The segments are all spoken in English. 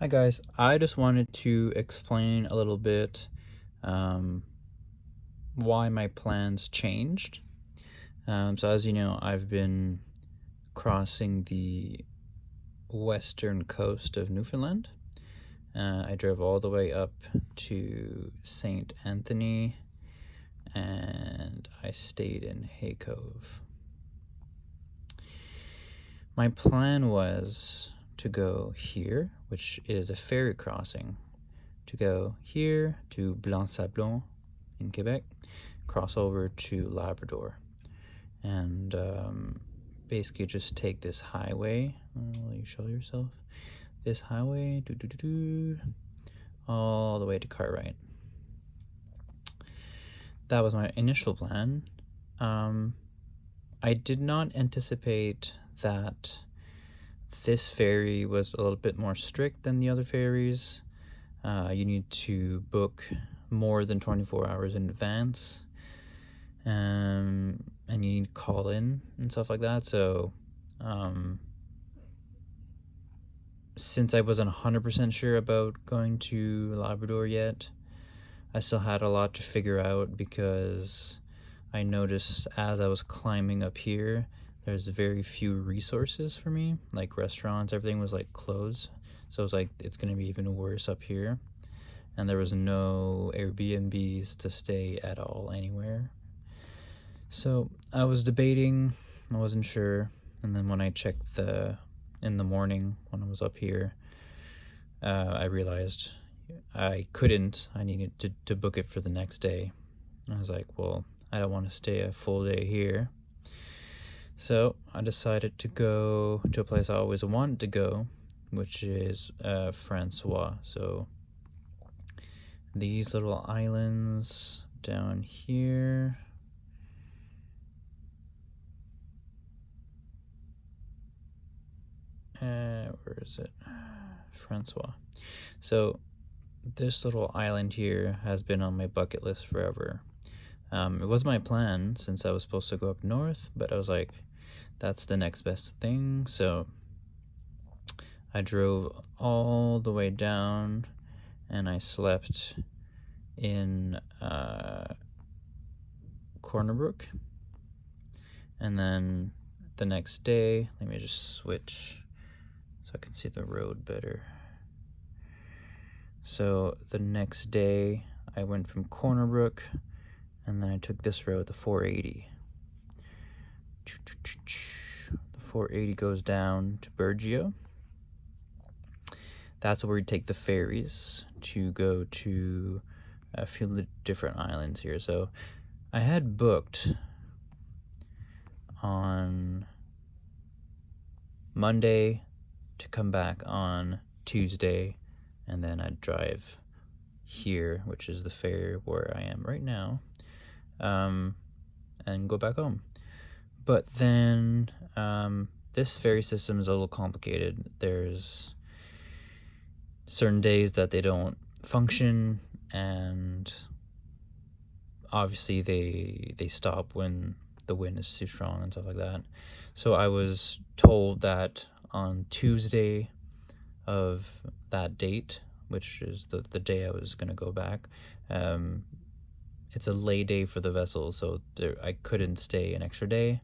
Hi guys, I just wanted to explain a little bit why my plans changed. So as you know, I've been crossing the western coast of Newfoundland. I drove all the way up to St. Anthony and I stayed in Hay Cove. My plan was to go here, which is a ferry crossing, to go here to Blanc-Sablon in Quebec, cross over to Labrador, and basically just take this highway. Will you show yourself? This highway, all the way to Cartwright. That was my initial plan. I did not anticipate that this ferry was a little bit more strict than the other ferries. You need to book more than 24 hours in advance, and you need to call in and stuff like that. So since I wasn't 100% sure about going to Labrador yet, I still had a lot to figure out, because I noticed as I was climbing up here, there's very few resources for me, like restaurants. Everything was like closed, so it was like it's gonna be even worse up here. And there was no Airbnbs to stay at all anywhere. So I was debating, I wasn't sure, and then when I checked in the morning when I was up here, I realized I couldn't. I needed to book it for the next day. And I was like, well, I don't want to stay a full day here. So I decided to go to a place I always wanted to go, which is François. So these little islands down here. Where is it? François. So this little island here has been on my bucket list forever. It was my plan since I was supposed to go up north, but I was like, that's the next best thing. So I drove all the way down and I slept in Corner Brook. And then the next day, let me just switch so I can see the road better. So the next day I went from Corner Brook, and then I took this road, the 480. The 480 goes down to Burgeo. That's where we take the ferries to go to a few different islands here. So I had booked on Monday to come back on Tuesday, and then I'd drive here, which is the ferry where I am right now, and go back home. But then this ferry system is a little complicated. There's certain days that they don't function, and obviously they stop when the wind is too strong and stuff like that. So I was told that on Tuesday of that date, which is the day I was going to go back, it's a lay day for the vessel, so I couldn't stay an extra day.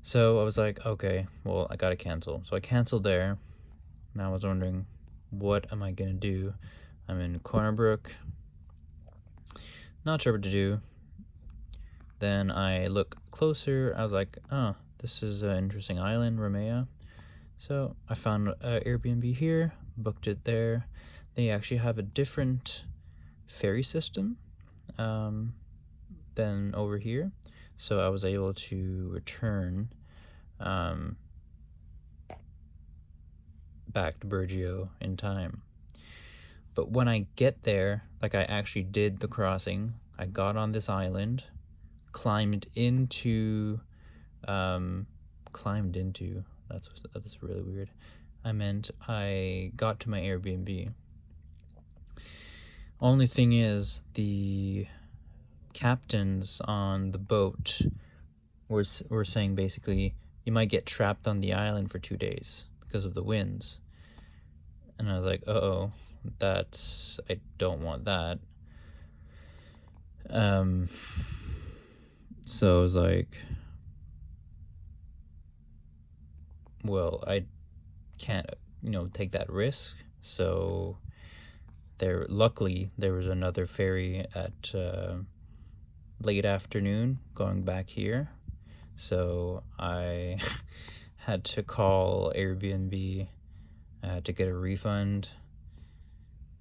So I was like, okay, well, I gotta cancel. So I canceled there. Now I was wondering, what am I gonna do? I'm in Corner Brook, not sure what to do. Then I look closer. I was like, oh, this is an interesting island, Ramea. So I found an Airbnb here, booked it there. They actually have a different ferry system than over here, so I was able to return back to Burgeo in time. But when I get there, like, I actually did the crossing. I got on this island, climbed into that's really weird. I meant I got to my Airbnb. Only thing is, the captains on the boat were saying basically you might get trapped on the island for 2 days because of the winds. And And I was like, uh-oh, I don't want that. So I was like, well, I can't, take that risk. So luckily there was another ferry at late afternoon going back here. So I had to call Airbnb to get a refund,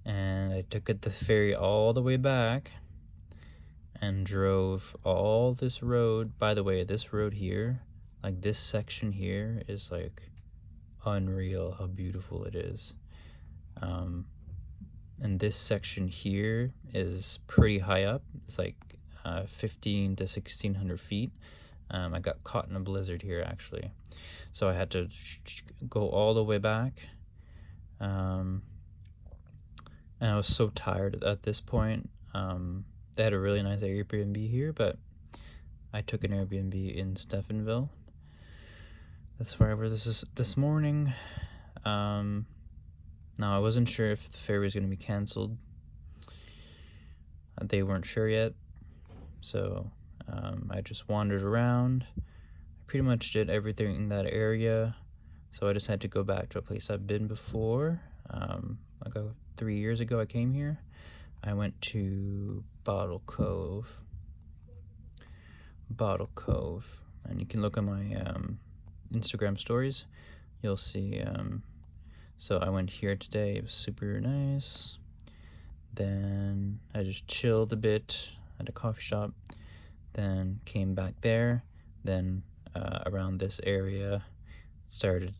and I took the ferry all the way back and drove all this road. By the way, this road here, like this section here, is like unreal how beautiful it is. And this section here is pretty high up. It's like 15 to 1600 feet. I got caught in a blizzard here actually, so I had to go all the way back. And I was so tired at this point. They had a really nice Airbnb here, but I took an Airbnb in Stephenville. That's where I was this morning. Now I wasn't sure if the ferry was going to be canceled. They weren't sure yet, so I just wandered around. I pretty much did everything in that area, so I just had to go back to a place I've been before. Like 3 years ago I came here. I went to Bottle Cove, and you can look at my Instagram stories. You'll see. So I went here today. It was super nice. Then I just chilled a bit at a coffee shop. Then came back there. Then around this area started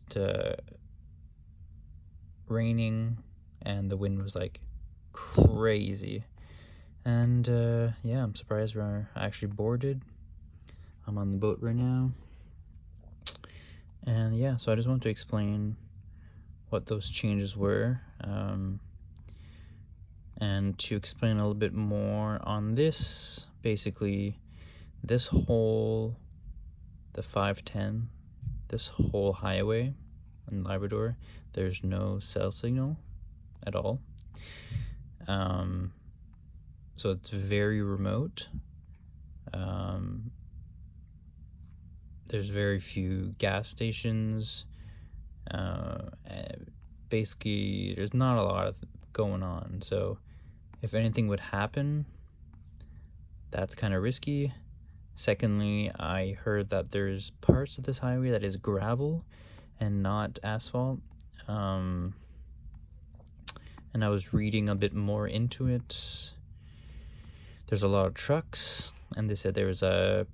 raining, and the wind was like crazy. And yeah, I'm surprised we're actually boarded. I'm on the boat right now. And yeah, so I just wanted to explain what those changes were, and to explain a little bit more on this. Basically, the 510, this whole highway in Labrador, there's no cell signal at all. So it's very remote. There's very few gas stations. Basically, there's not a lot of going on. So if anything would happen, that's kind of risky. Secondly, I heard that there's parts of this highway that is gravel and not asphalt. And I was reading a bit more into it. There's a lot of trucks, and they said there was a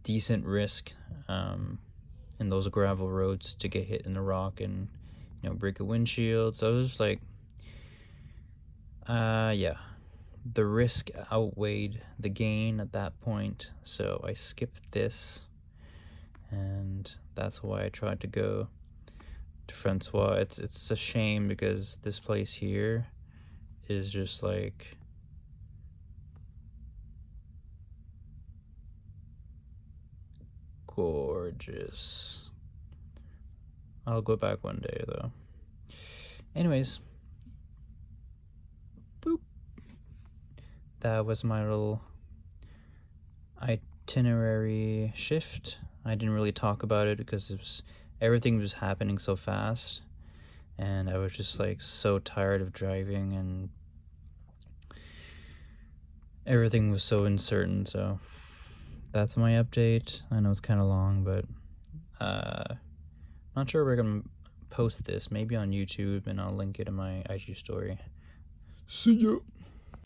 decent risk in those gravel roads to get hit in the rock and break a windshield. So I was just like, yeah, the risk outweighed the gain at that point, so I skipped this, and that's why I tried to go to François. It's a shame because this place here is just like gorgeous. I'll go back one day though. Anyways, boop. That was my little itinerary shift. I didn't really talk about it because everything was happening so fast, and I was just like so tired of driving, and everything was so uncertain. So that's my update. I know it's kind of long, but not sure we're gonna post this. Maybe on YouTube, and I'll link it in my IG story. See ya.